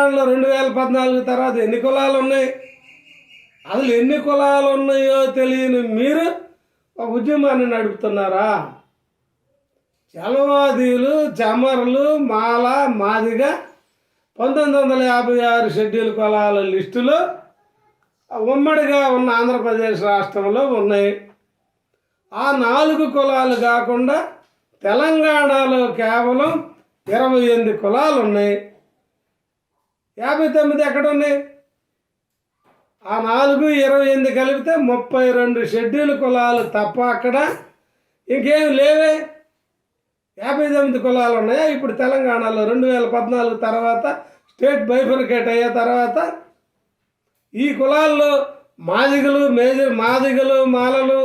తెలంగాణలో 2014 తర్వాత ఎన్ని కులాలు ఉన్నాయి? అసలు ఎన్ని కులాలు ఉన్నాయో తెలియని మీరు ఒక ఉద్యమాన్ని నడుపుతున్నారా? చలవాదీలు, చమరులు, మాల, మాదిగ 1956 షెడ్యూల్ కులాల లిస్టులో ఉమ్మడిగా ఉన్న ఆంధ్రప్రదేశ్ రాష్ట్రంలో ఉన్నాయి. ఆ 4 కులాలు కాకుండా తెలంగాణలో కేవలం 28 కులాలు ఉన్నాయి. 59 ఎక్కడ ఉన్నాయి? ఆ 4, 28 కలిపితే 32 షెడ్యూల్ కులాలు తప్ప అక్కడ ఇంకేమి లేవే. 59 కులాలు ఉన్నాయా ఇప్పుడు తెలంగాణలో? 2014 తర్వాత స్టేట్ బైఫర్కేట్ అయ్యే తర్వాత ఈ కులాల్లో మాదిగలు, మాదిగలు, మాలలు,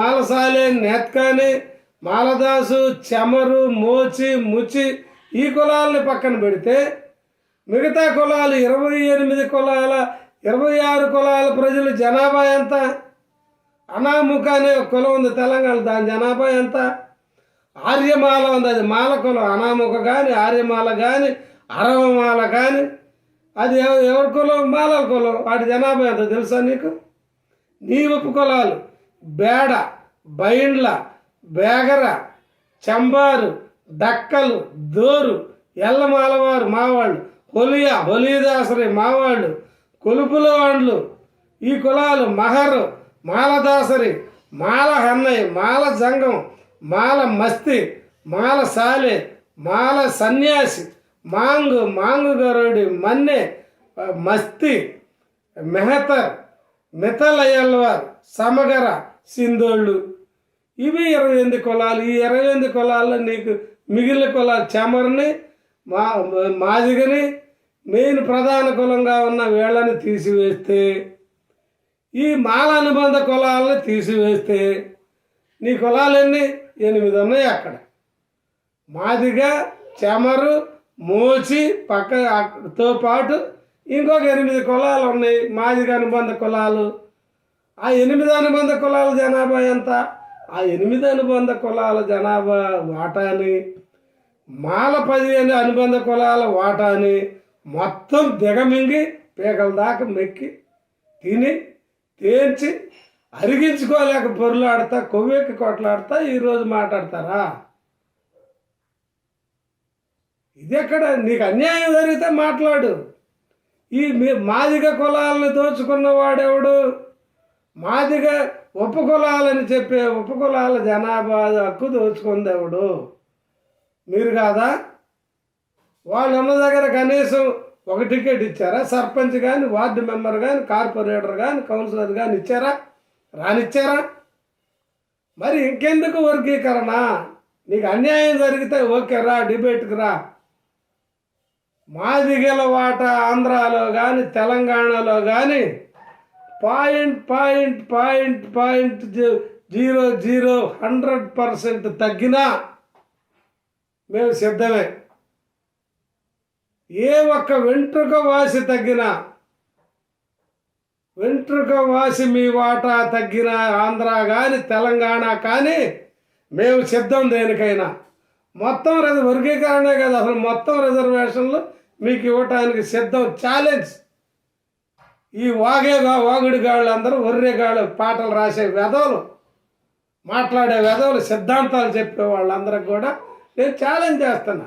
మాలసాలే, నెత్కాని, మాలదాసు, చెమరు, మోచి, ముచి ఈ కులాలని పక్కన పెడితే మిగతా కులాలు 28 కులాల 26 కులాల ప్రజలు జనాభా ఎంత? అనాముఖ అనే ఒక కులం ఉంది తెలంగాణ, దాని జనాభా ఎంత? ఆర్యమాల ఉంది, అది మాల కులం. అనాముఖ కానీ, ఆర్యమాల కానీ, అరవమాల కానీ, అది ఎవరి కులం? మాలల కులం. వాటి జనాభా ఎంత తెలుసా నీకు? నీ ఉప కులాలు బేడ, బైండ్ల, బేగర, చంబారు, డక్కలు, దోరు, ఎల్లమాలవారు మావాళ్ళు, హొలిదాసరి మావాళ్ళు, కొలుపుల వాండ్లు ఈ కులాలు, మహరు, మాలదాసరి, మాల హన్నయ్య, మాల జంగం, మాల మస్తి, మాల సాలె, మాల సన్యాసి, మాంగు గరుడి, మన్నె, మస్తి, మెహతర్, మిథలయల్వార్, సమగర, సింధోళ్ళు ఇవి 28 కులాలు. ఈ 28 కులాల్లో నీకు మిగిలిన కులాలు చెమర్ని, మాదిగని, మెయిన్ ప్రధాన కులంగా ఉన్న వీళ్ళని తీసివేస్తే, ఈ మాల అనుబంధ కులాలను తీసివేస్తే నీ కులాలన్నీ 8 ఉన్నాయి అక్కడ. మాదిగ, చెమరు, మోచి పక్కతో పాటు ఇంకొక 8 కులాలు ఉన్నాయి మాదిగ అనుబంధ కులాలు. ఆ 8 అనుబంధ కులాల జనాభా ఎంత? ఆ 8 అనుబంధ కులాల జనాభా వాటాని, మాల 10 అనుబంధ కులాల వాటాని మొత్తం దిగమింగి పీకల దాకా మెక్కి తిని తేల్చి అరిగించుకోలేక పొరులాడతా, కొవ్వెక్కి కొట్లాడతా ఈరోజు మాట్లాడతారా? ఇది ఎక్కడ? నీకు అన్యాయం జరిగితే మాట్లాడు. ఈ మాదిగ కులాలను దోచుకున్నవాడెవడు? మాదిగ ఉపకులాలని చెప్పే ఉపకులాల జనాభా హక్కు దోచుకుంది ఎవడు? మీరు కాదా? వాళ్ళు ఉన్న దగ్గర కనీసం ఒక టికెట్ ఇచ్చారా? సర్పంచ్ కానీ, వార్డు మెంబర్ కానీ, కార్పొరేటర్ కానీ, కౌన్సిలర్ కానీ ఇచ్చారా? రానిచ్చారా? మరి ఇంకెందుకు వర్గీకరణ? నీకు అన్యాయం జరిగితే ఓకే రా, డిబేట్కి రా. మాదిగల వాటా ఆంధ్రాలో కానీ తెలంగాణలో కానీ 0.0000% తగ్గినా మేము సిద్ధమే. ఏ ఒక్క వెంట్రుక వాసి తగ్గినా, వెంట్రుక వాసి మీ వాటా తగ్గిన ఆంధ్ర కానీ తెలంగాణ కానీ మేము సిద్ధం దేనికైనా. మొత్తం వర్గీకరణే కదా, అసలు మొత్తం రిజర్వేషన్లు మీకు ఇవ్వటానికి సిద్ధం. ఛాలెంజ్. ఈ వాగుడిగాళ్ళు అందరూ వర్రేగాళ్ళు, పాటలు రాసే వెధవలు, మాట్లాడే వెధవలు, సిద్ధాంతాలు చెప్పే వాళ్ళందరికి కూడా నేను ఛాలెంజ్ చేస్తున్నా.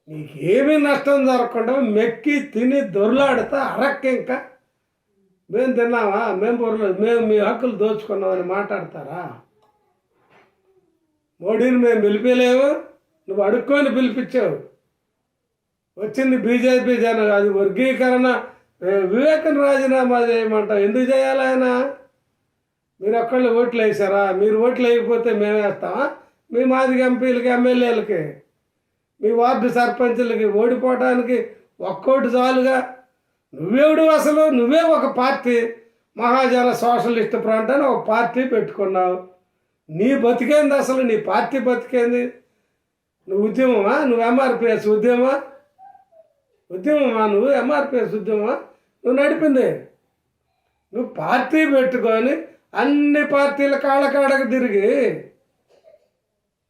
నీకేమీ నష్టం జరగకుండా మెక్కి తిని దొర్లాడుతా అరక్క ఇంకా మేము తిన్నామా, మేము మీ హక్కులు దోచుకున్నామని మాట్లాడతారా? మోడీని మేము పిలిపిలేము, నువ్వు అడుక్కొని పిలిపించావు. వచ్చింది బీజేపీ జనం. అది వర్గీకరణ. వివేకం రాజీనామా చేయమంటావు. ఎందుకు చేయాలి ఆయన? మీరు ఒక్కళ్ళు ఓట్లు వేసారా? మీరు ఓట్లు వేయకపోతే మేము వేస్తామా? మీ మాదిగ ఎంపీలకి, ఎమ్మెల్యేలకి, మీ వార్డు సర్పంచులకి ఓడిపోవడానికి ఒక్కోటి చాలుగా. నువ్వెవడు అసలు? నువ్వే ఒక పార్టీ, మహాజన సోషలిస్ట్ ఫ్రంట్ అని ఒక పార్టీ పెట్టుకున్నావు. నీ బతికేంది అసలు? నీ పార్టీ బతికేంది? నువ్వు ఉద్యమమా? నువ్వు ఎంఆర్పిఎస్ ఉద్యమమా? నువ్వు ఎంఆర్పిఎస్ ఉద్యమమా? నువ్వు నడిపింది. నువ్వు పార్టీ పెట్టుకొని అన్ని పార్టీల కాళ్ళకాడకు తిరిగి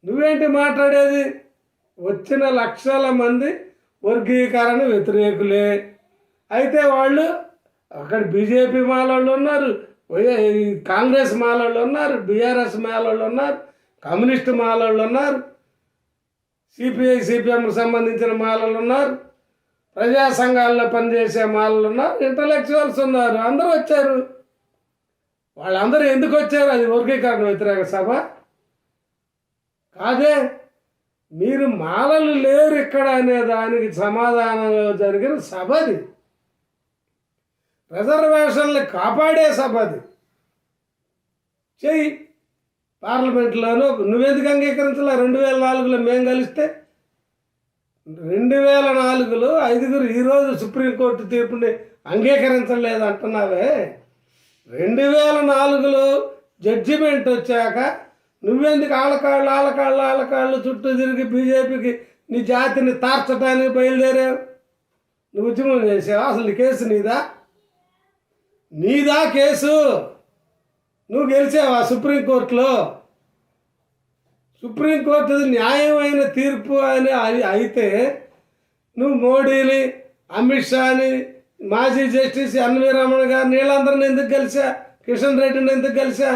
నువ్వేంటి మాట్లాడేది? వచ్చిన లక్షల మంది వర్గీకరణ వ్యతిరేకులే. అయితే వాళ్ళు అక్కడ బీజేపీ మాలోళ్ళు ఉన్నారు, కాంగ్రెస్ మాలోళ్ళు ఉన్నారు, బీఆర్ఎస్ మాలోళ్ళు ఉన్నారు, కమ్యూనిస్టు మాలోళ్ళు ఉన్నారు, సిపిఐ సిపిఎంకు సంబంధించిన మాలలు ఉన్నారు, ప్రజా సంఘాల్లో పనిచేసే మాలలు ఉన్నారు, ఇంటలెక్చువల్స్ ఉన్నారు. అందరూ వచ్చారు. వాళ్ళందరూ ఎందుకు వచ్చారు? అది వర్గీకరణ వ్యతిరేక సభ కాదే. మీరు మాలలు లేరు ఇక్కడ అనే దానికి సమాధానంలో జరిగిన సభది. రిజర్వేషన్లు కాపాడే సభది. చెయ్యి పార్లమెంట్లోనూ. నువ్వెందుకు అంగీకరించలే? 2004లో మేము కలిస్తే 2004లో 5గురు ఈరోజు సుప్రీంకోర్టు తీర్పుని అంగీకరించలేదు అంటున్నావే. 2004లో జడ్జిమెంట్ వచ్చాక నువ్వెందుకు ఆళ్ళకాళ్ళు చుట్టూ తిరిగి బీజేపీకి నీ జాతిని తార్చడానికి బయలుదేరావు? నువ్వు ఉద్యమం చేసావు. అసలు కేసు నీదా కేసు? నువ్వు గెలిచావా సుప్రీంకోర్టులో? సుప్రీంకోర్టుది న్యాయమైన తీర్పు అని అయితే నువ్వు మోడీని, అమిత్ షాని, మాజీ జస్టిస్ ఎన్వి రమణ గారిని వీళ్ళందరిని ఎందుకు కలిసా? కిషన్ రెడ్డిని ఎందుకు కలిసా?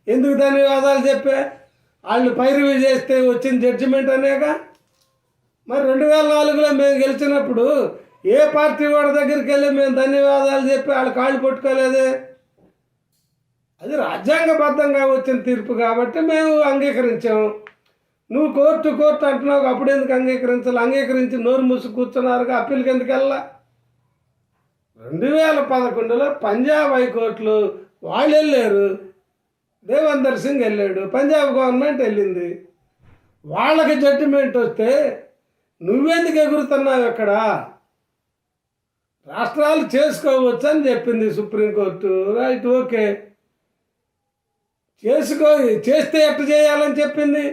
ఎందుకు ధన్యవాదాలు చెప్పా? వాళ్ళు పైరువి చేస్తే వచ్చిన జడ్జిమెంట్ అనేగా. మరి 2004లో మేము గెలిచినప్పుడు ఏ పార్టీ వాడి దగ్గరికి వెళ్ళి మేము ధన్యవాదాలు చెప్పి వాళ్ళ కాళ్ళు పట్టుకోలేదే. అది రాజ్యాంగబద్ధంగా వచ్చిన తీర్పు కాబట్టి మేము అంగీకరించాము. నువ్వు కోర్టు అంటున్నావు, అప్పుడు ఎందుకు అంగీకరించాలి? అంగీకరించి నోరు మూసి కూర్చున్నారుగా. అప్పీల్కి ఎందుకు వెళ్ళా? 2011లో పంజాబ్ హైకోర్టులో వాళ్ళు వెళ్ళారు, దేవేందర్ సింగ్ వెళ్ళాడు, పంజాబ్ గవర్నమెంట్ వెళ్ళింది. వాళ్ళకి జడ్జిమెంట్ వస్తే నువ్వెందుకు ఎగురుతున్నావు? ఎక్కడ రాష్ట్రాలు చేసుకోవచ్చు అని చెప్పింది సుప్రీంకోర్టు. రైట్, ఓకే, చేస్తే ఎట్లా చేయాలని చెప్పింది.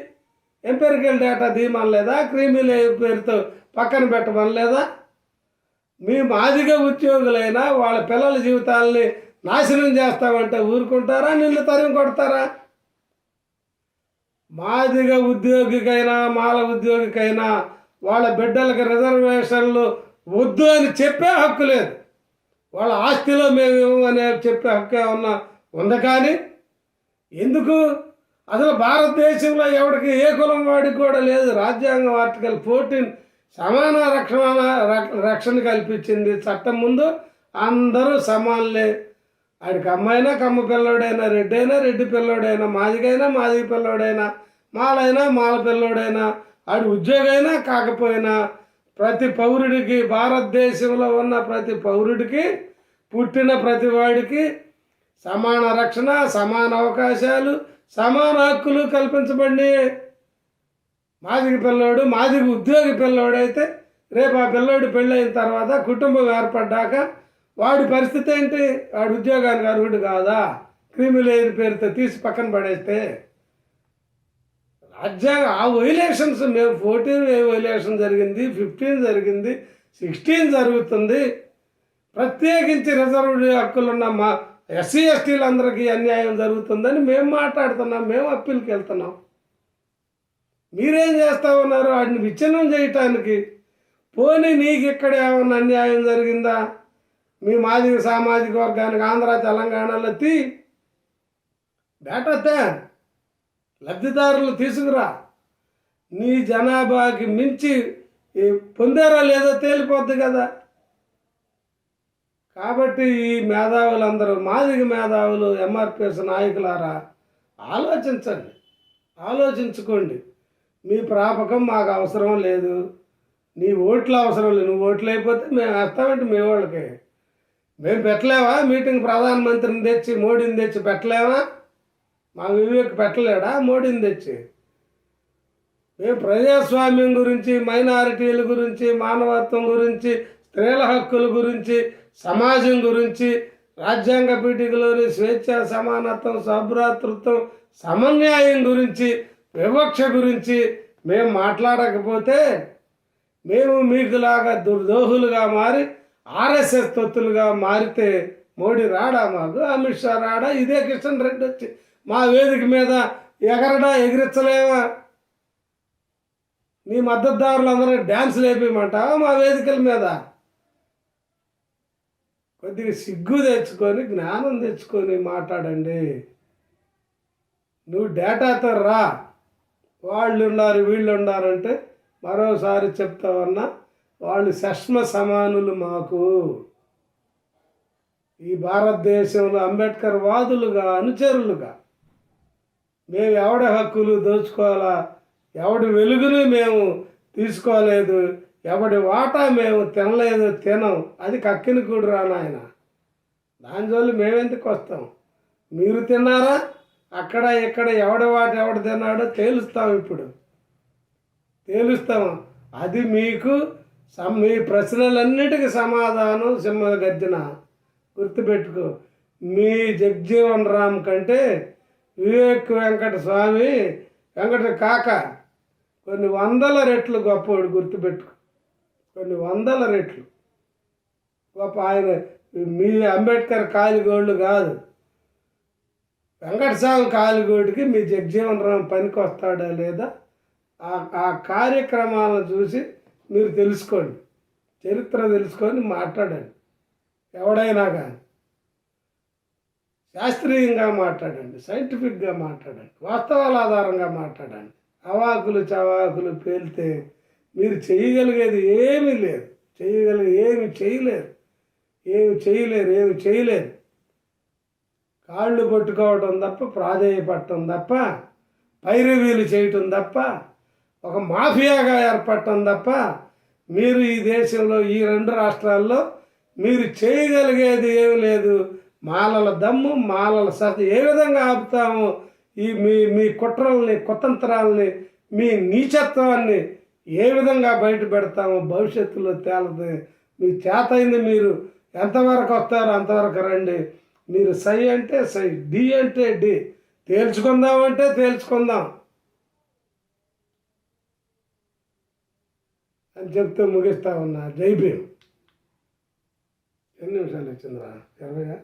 Empirical data తీయమనలేదా? క్రీమీల పేరుతో పక్కన పెట్టమనలేదా? మీ మాదిగ ఉద్యోగులైనా వాళ్ళ పిల్లల జీవితాలని నాశనం చేస్తామంటే ఊరుకుంటారా? నిన్ను తరిమి కొడతారా? మాదిగ ఉద్యోగికైనా మాల ఉద్యోగికైనా వాళ్ళ బిడ్డలకి రిజర్వేషన్లు వద్దు అని చెప్పే హక్కు లేదు. వాళ్ళ ఆస్తిలో మేము అనే చెప్పే హక్కు ఏమన్నా ఉంది? కానీ ఎందుకు? అసలు భారతదేశంలో ఎవరికి ఏ కులం వాడికి కూడా లేదు. రాజ్యాంగం ఆర్టికల్ 14 సమాన రక్షణ కల్పించింది. చట్టం ముందు అందరూ సమానులే. ఆడికి అమ్మాయినా కమ్మ పిల్లోడైనా, రెడ్డైనా రెడ్డి పిల్లోడైనా, మాదిగైనా మాదిగ పిల్లోడైనా, మాలైనా మాల పిల్లోడైనా, ఆడి ఉద్యోగైనా కాకపోయినా ప్రతి పౌరుడికి, భారతదేశంలో ఉన్న ప్రతి పౌరుడికి, పుట్టిన ప్రతి వాడికి సమాన రక్షణ, సమాన అవకాశాలు, సమాన హక్కులు కల్పించబడి. మాదిగ పిల్లోడు, మాదిగ ఉద్యోగి పిల్లోడైతే రేపు ఆ పిల్లోడు పెళ్ళైన తర్వాత కుటుంబం ఏర్పడ్డాక వాడి పరిస్థితి ఏంటి? వాడి ఉద్యోగానికి అర్హుడు కాదా? క్రిమిలేయర్ పేరుతో తీసి పక్కన పడేస్తే రాజ్యాంగ ఆ వైలేషన్స్ మేము 14 వైలేషన్ జరిగింది, 15 జరిగింది, 16 జరుగుతుంది. ప్రత్యేకించి రిజర్వ్డ్ హక్కులున్న మా ఎస్సీ ఎస్టీలందరికీ అన్యాయం జరుగుతుందని మేము మాట్లాడుతున్నాం. మేము అప్పీల్కి వెళ్తున్నాం. మీరేం చేస్తా ఉన్నారు? వాటిని విచ్ఛిన్నం చేయటానికి. పోనీ నీకు ఇక్కడ ఏమన్నా అన్యాయం జరిగిందా? మీ మాదిగ సామాజిక వర్గానికి ఆంధ్ర తెలంగాణలో డేటా లబ్ధిదారులు తీసుకురా. నీ జనాభాకి మించి పొందారా లేదో తేలిపోద్ది కదా. కాబట్టి ఈ మేధావులందరూ, మాదిగ మేధావులు, ఎంఆర్పిఎస్ నాయకులారా, ఆలోచించండి, ఆలోచించుకోండి. మీ ప్రాపకం మాకు అవసరం లేదు, నీ ఓట్లు అవసరం లేదు. నువ్వు ఓట్లు అయిపోతే మేము వేస్తామంటే మీ వాళ్ళకి. మేము పెట్టలేవా మీటింగ్? ప్రధానమంత్రిని తెచ్చి, మోడీని తెచ్చి పెట్టలేవా? మా వివేక్ పెట్టలేడా మోడీని తెచ్చి? మేము ప్రజాస్వామ్యం గురించి, మైనారిటీల గురించి, మానవత్వం గురించి, స్త్రీల హక్కుల గురించి, సమాజం గురించి, రాజ్యాంగ పీఠికలోని స్వేచ్ఛ, సమానత్వం, సౌభ్రాతృత్వం, సమన్యాయం గురించి, వివక్ష గురించి మేము మాట్లాడకపోతే మేము మీకులాగా దుర్దోహులుగా మారి ఆర్ఎస్ఎస్ తొత్తులుగా మారితే మోడీ రాడా మాకు? అమిత్ షా రాడా? ఇదే కిషన్ రెడ్డి వచ్చి మా వేదిక మీద ఎగరడా? ఎగిరించలేమా? నీ మద్దతుదారులందరూ డ్యాన్సులు వేపేయమంటావా మా వేదికల మీద? కొద్దిగా సిగ్గు తెచ్చుకొని జ్ఞానం తెచ్చుకొని మాట్లాడండి. నువ్వు డేటాతో రా, వాళ్ళు ఉన్నారు వీళ్ళు ఉన్నారంటే మరోసారి చెప్తావన్నా, వాళ్ళు సష్మ సమానులు మాకు. ఈ భారతదేశంలో అంబేద్కర్ వాదులుగా, అనుచరులుగా మేము ఎవడి హక్కులు దోచుకోవాలా, ఎవడి వెలుగుని మేము తీసుకోలేదు, ఎవడి వాటా మేము తినలేదు, తినం, అది కక్కిన కూడు రా నాయన. దాని జోలి మేమెందుకు వస్తాం? మీరు తిన్నారా? అక్కడ ఇక్కడ ఎవడి వాట ఎవడు తిన్నాడో తేలుస్తాం. ఇప్పుడు తేలుస్తాం. అది మీకు మీ ప్రశ్నలన్నిటికీ సమాధానం సింహ గర్జన. గుర్తుపెట్టుకో, మీ జగ్జీవన్ రామ్ కంటే వివేక్ వెంకట స్వామి వెంకట కాక కొన్ని వందల రెట్లు గొప్పవాడు. గుర్తుపెట్టుకో, కొన్ని వందల రెట్లు గొప్ప ఆయన. మీ అంబేద్కర్ కాలిగోళ్ళు కాదు, వెంకటస్వామి కాలిగోడికి మీ జగ్జీవన్ రామ్ పనికి వస్తాడా లేదా ఆ కార్యక్రమాలను చూసి మీరు తెలుసుకోండి, చరిత్ర తెలుసుకొని మాట్లాడండి. ఎవడైనా కానీ శాస్త్రీయంగా మాట్లాడండి, సైంటిఫిక్గా మాట్లాడండి, వాస్తవాల ఆధారంగా మాట్లాడండి. అవాకులు చవాకులు పేలితే మీరు చేయగలిగేది ఏమీ లేదు. ఏమి చేయలేరు. కాళ్ళు పట్టుకోవటం తప్ప, ప్రాధేయపడటం తప్ప, పైరవీలు చేయటం తప్ప, ఒక మాఫియాగా ఏర్పడటం తప్ప మీరు ఈ దేశంలో, ఈ రెండు రాష్ట్రాల్లో మీరు చేయగలిగేది ఏమి లేదు. మాలల దమ్ము, మాలల సత ఏ విధంగా ఆపుతామో, ఈ మీ కుట్రల్ని, కుతంత్రాలని, మీ నీచత్వాన్ని ఏ విధంగా బయట పెడతామో భవిష్యత్తులో తేలదు. మీ చేతైంది మీరు ఎంతవరకు వస్తారో అంతవరకు రండి. మీరు సై అంటే సై, డి అంటే డి, తేల్చుకుందామంటే తేల్చుకుందాం అని చెప్తూ ముగిస్తా ఉన్నా. జై భీమ్. ఎన్ని నిమిషాలు వచ్చిందిరా? 20